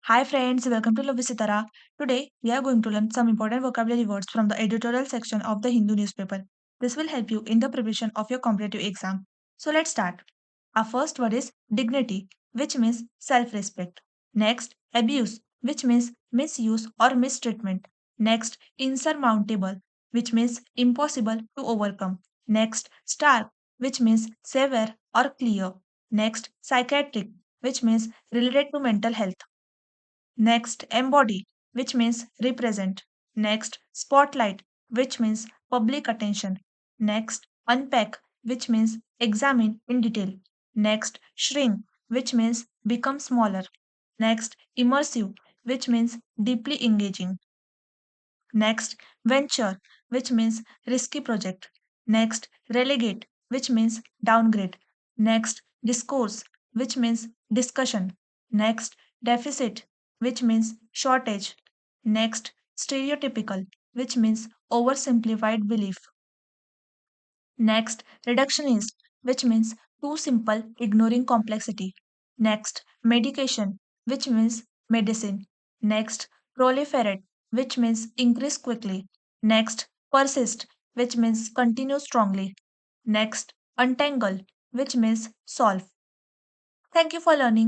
Hi friends, welcome to Love Sitara. Today we are going to learn some important vocabulary words from the editorial section of the Hindu newspaper. This will help you in the preparation of your competitive exam. So let's start. Our first word is dignity, which means self-respect. Next, abuse, which means misuse or mistreatment. Next, insurmountable, which means impossible to overcome. Next, stark, which means severe or clear. Next, psychiatric, which means related to mental health. Next, embody, which means represent. Next, spotlight, which means public attention. Next, unpack, which means examine in detail. Next, shrink, which means become smaller. Next, immersive, which means deeply engaging. Next, venture, which means risky project. Next, relegate, which means downgrade. Next, discourse, which means discussion. Next, deficit, which means shortage. Next, stereotypical, which means oversimplified belief. Next, reductionist, which means too simple, ignoring complexity. Next, medication, which means medicine. Next, proliferate, which means increase quickly. Next, persist, which means continue strongly. Next, untangle, which means solve. Thank you for learning.